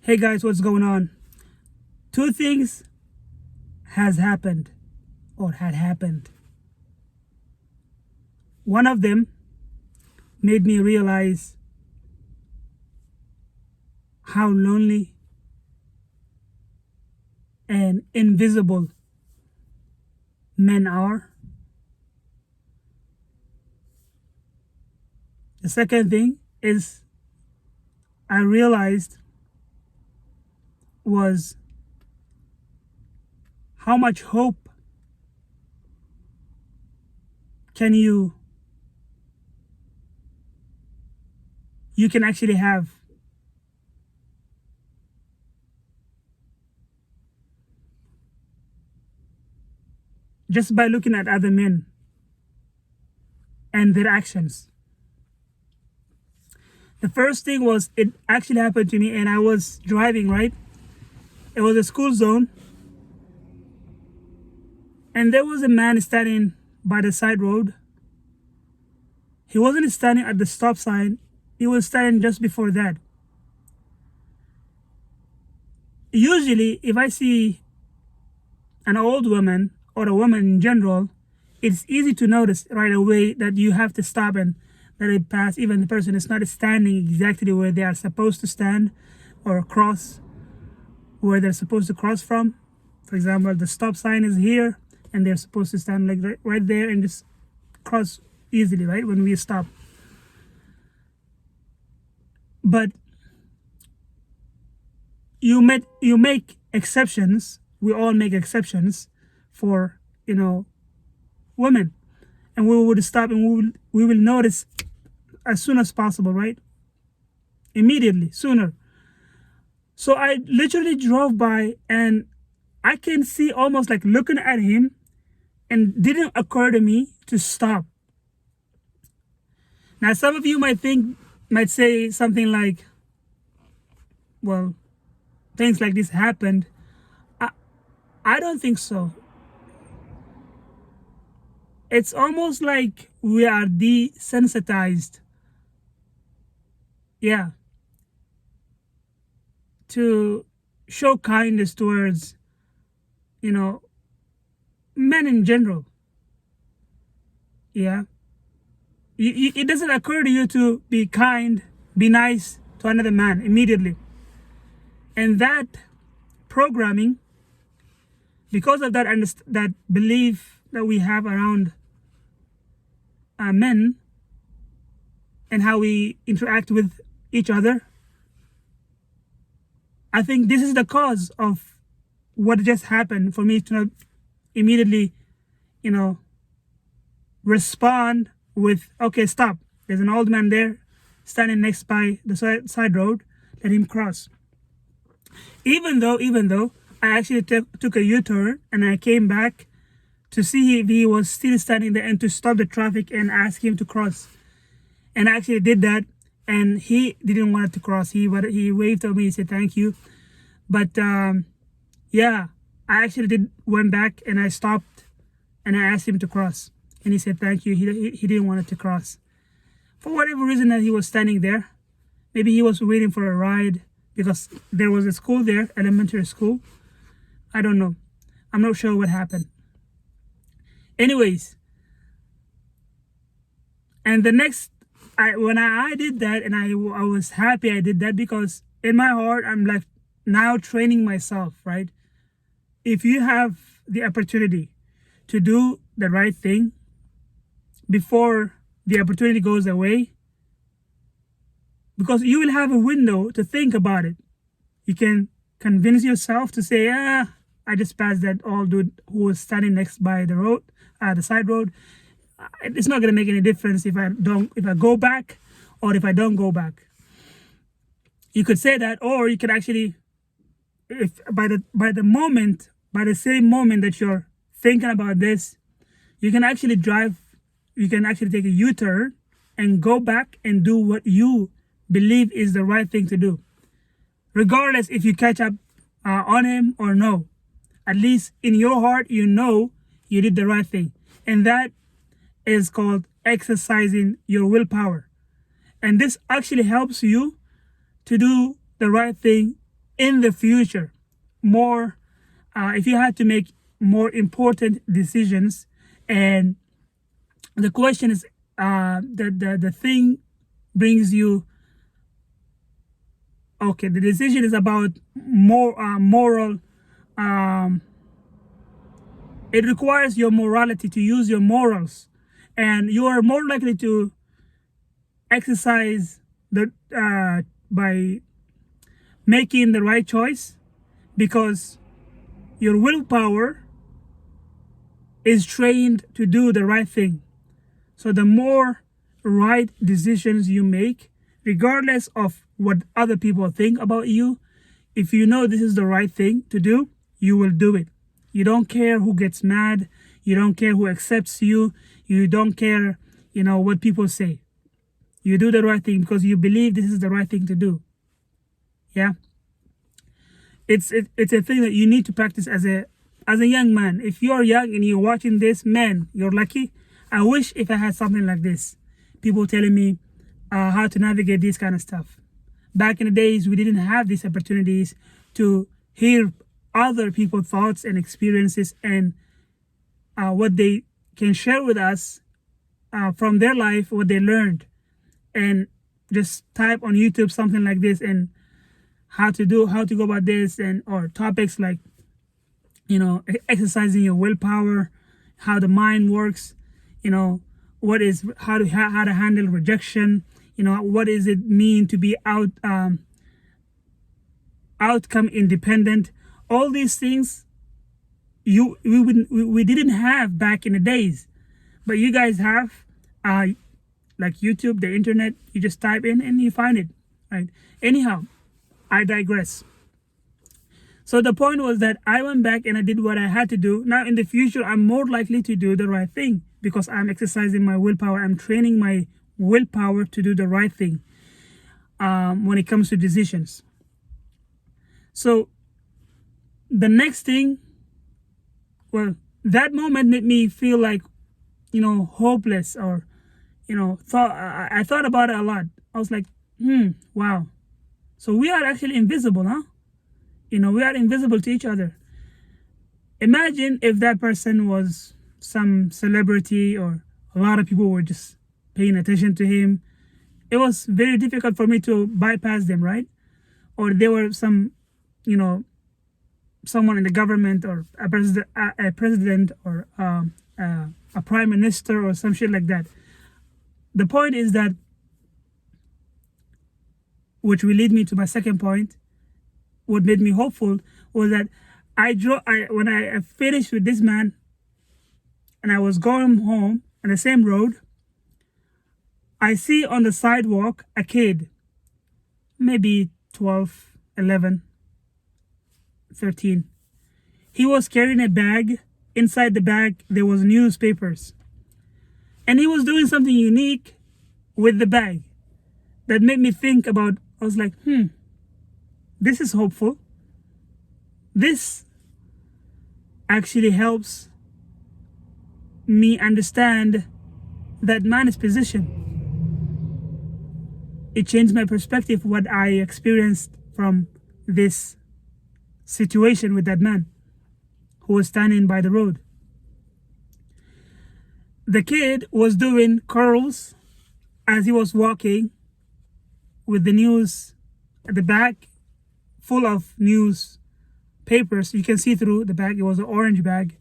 Hey guys, what's going on? Two things has happened or had happened. One of them made me realize how lonely and invisible men are. The second thing is I realized was how much hope can you can actually have just by looking at other men and their actions. The first thing was it actually happened to me, and I was driving, right? It was a school zone, and there was a man standing by the side road. He wasn't standing at the stop sign, he was standing just before that. Usually, if I see an old woman or a woman in general, it's easy to notice right away that you have to stop and let it pass, even the person is not standing exactly where they are supposed to stand or cross where they're supposed to cross from. For example, the stop sign is here and they're supposed to stand like right there and just cross easily, right, when we stop. But you make exceptions. We all make exceptions for women, and we would stop and we will notice as soon as possible, right? Immediately, sooner. So I literally drove by and I can see almost like looking at him, and didn't occur to me to stop. Now some of you might say something like, well, things like this happened. I don't think so. It's almost like we are desensitized, yeah, to show kindness towards men in general. Yeah, it doesn't occur to you to be kind, be nice to another man immediately. And that programming, because of that that belief that we have around men and how we interact with each other, I think this is the cause of what just happened for me to not immediately, respond with, okay, stop. There's an old man there standing next by the side road. Let him cross. Even though I actually took a U-turn and I came back to see if he was still standing there and to stop the traffic and ask him to cross. And I actually did that, and he didn't want to cross. He waved at me, he said thank you. But yeah, I actually went back and I stopped and I asked him to cross, and he said thank you. He didn't want to cross for whatever reason that he was standing there. Maybe he was waiting for a ride because there was a school there, elementary school. I don't know. I'm not sure what happened. Anyways, and the next, when I did that, and I was happy I did that, because in my heart I'm like now training myself, right? If you have the opportunity to do the right thing before the opportunity goes away, because you will have a window to think about it. You can convince yourself to say, I just passed that old dude who was standing next by the road, the side road. It's not gonna make any difference if I go back or if I don't go back. You could say that, or you could actually, if by the same moment that you're thinking about this, you can actually take a U-turn and go back and do what you believe is the right thing to do, regardless if you catch up on him or no. At least in your heart, you know you did the right thing, and that is called exercising your willpower. And this actually helps you to do the right thing in the future, more if you had to make more important decisions, and the question is the thing brings you, okay, the decision is about more moral, it requires your morality, to use your morals, and you are more likely to exercise the by making the right choice, because your willpower is trained to do the right thing. So the more right decisions you make, regardless of what other people think about you, if you know this is the right thing to do, you will do it. You don't care who gets mad. You don't care who accepts you. You don't care, what people say. You do the right thing because you believe this is the right thing to do. Yeah. It's a thing that you need to practice as a young man. If you're young and you're watching this, man, you're lucky. I wish if I had something like this, people telling me how to navigate this kind of stuff. Back in the days, we didn't have these opportunities to hear other people's thoughts and experiences, and what they can share with us from their life, what they learned. And just type on YouTube something like this, and how to go about this, and or topics like exercising your willpower, how the mind works, what is how to handle rejection, what does it mean to be outcome independent. All these things we didn't have back in the days, but you guys have, like YouTube, the internet. You just type in and you find it, right? Anyhow, I digress. So the point was that I went back and I did what I had to do. Now in the future, I'm more likely to do the right thing because I'm exercising my willpower. I'm training my willpower to do the right thing when it comes to decisions. So the next thing, well, that moment made me feel like, hopeless, or, I thought about it a lot. I was like, wow. So we are actually invisible, huh? We are invisible to each other. Imagine if that person was some celebrity, or a lot of people were just paying attention to him. It was very difficult for me to bypass them, right? Or they were some, someone in the government, or a president, or a prime minister, or some shit like that. The point is that, which will lead me to my second point, what made me hopeful was that when I finished with this man and I was going home on the same road, I see on the sidewalk a kid, maybe 12, 11, 13. He was carrying a bag. Inside the bag, there was newspapers. And he was doing something unique with the bag that made me think about, I was like, this is hopeful. This actually helps me understand that man's position. It changed my perspective, what I experienced from this situation with that man who was standing by the road. The kid was doing curls as he was walking with the news at the back, full of newspapers. You can see through the bag. It was an orange bag.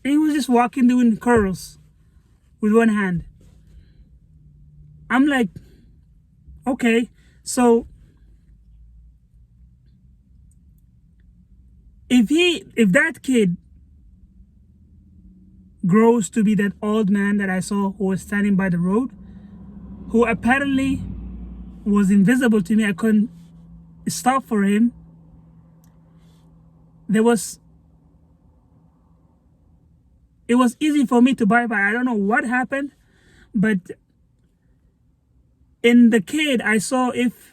And he was just walking, doing curls with one hand. I'm like, okay, so if that kid grows to be that old man that I saw who was standing by the road, who apparently was invisible to me, I couldn't stop for him. It was easy for me to buy. I don't know what happened, but in the kid, I saw if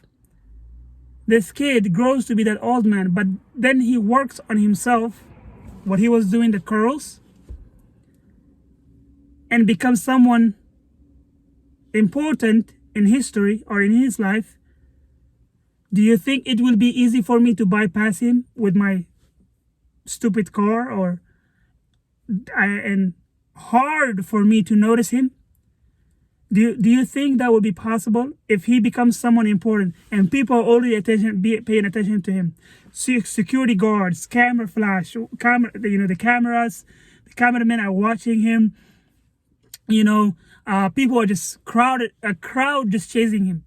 this kid grows to be that old man, but then he works on himself, what he was doing, the curls, and becomes someone important in history or in his life, Do you think it will be easy for me to bypass him with my stupid car, or and hard for me to notice him? Do you think that would be possible if he becomes someone important and people are already paying attention to him? Security guards, camera flash, the cameras, the cameramen are watching him. People are just a crowd just chasing him.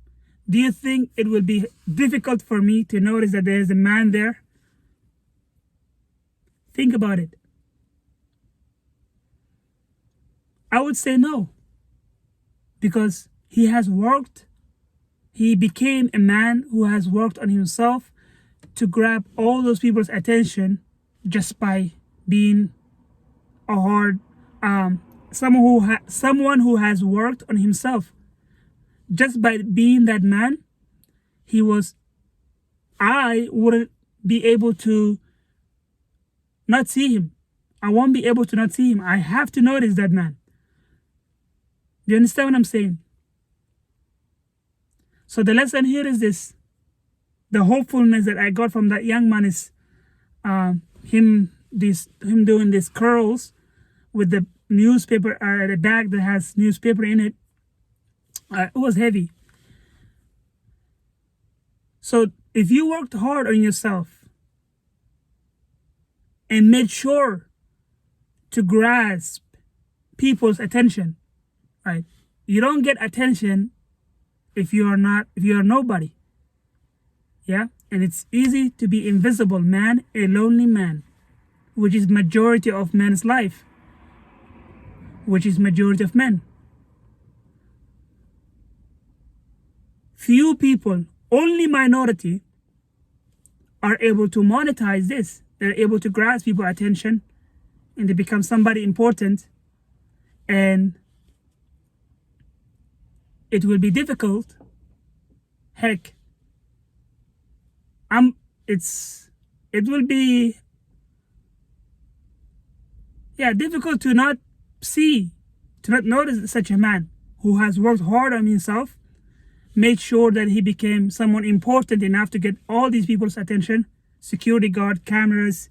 Do you think it will be difficult for me to notice that there is a man there? Think about it. I would say no. Because he has worked, he became a man who has worked on himself to grab all those people's attention just by being a hard, someone who has worked on himself. Just by being that man, I wouldn't be able to not see him. I won't be able to not see him. I have to notice that man. Do you understand what I'm saying? So the lesson here is this. The hopefulness that I got from that young man is him doing these curls with the newspaper, the bag that has newspaper in it. It was heavy. So if you worked hard on yourself and made sure to grasp people's attention, right? You don't get attention if you are nobody. Yeah? And it's easy to be invisible man, a lonely man, which is majority of men's life, which is majority of men. Few people, only minority, are able to monetize this. They're able to grasp people's attention and they become somebody important, and it will be difficult. Heck, it will be difficult to not notice such a man who has worked hard on himself, made sure that he became someone important enough to get all these people's attention, security guard, cameras,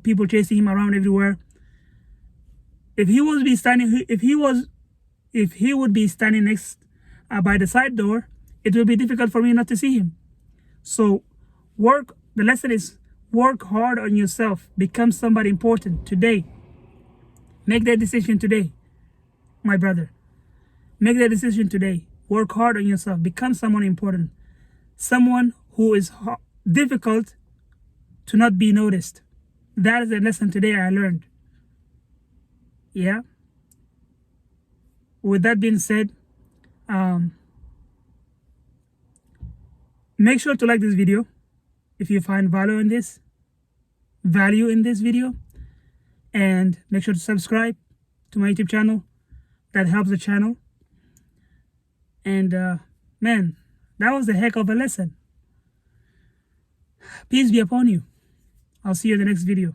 people chasing him around everywhere. If he would be standing next by the side door, it will be difficult for me not to see him. So the lesson is work hard on yourself, become somebody important today. Make that decision today, my brother. Make that decision today. Work hard on yourself, become someone important, someone who is difficult to not be noticed. That is the lesson today I learned. Yeah. With that being said, make sure to like this video if you find value in this video, and make sure to subscribe to my YouTube channel. That helps the channel. And man, that was a heck of a lesson. Peace be upon you. I'll see you in the next video.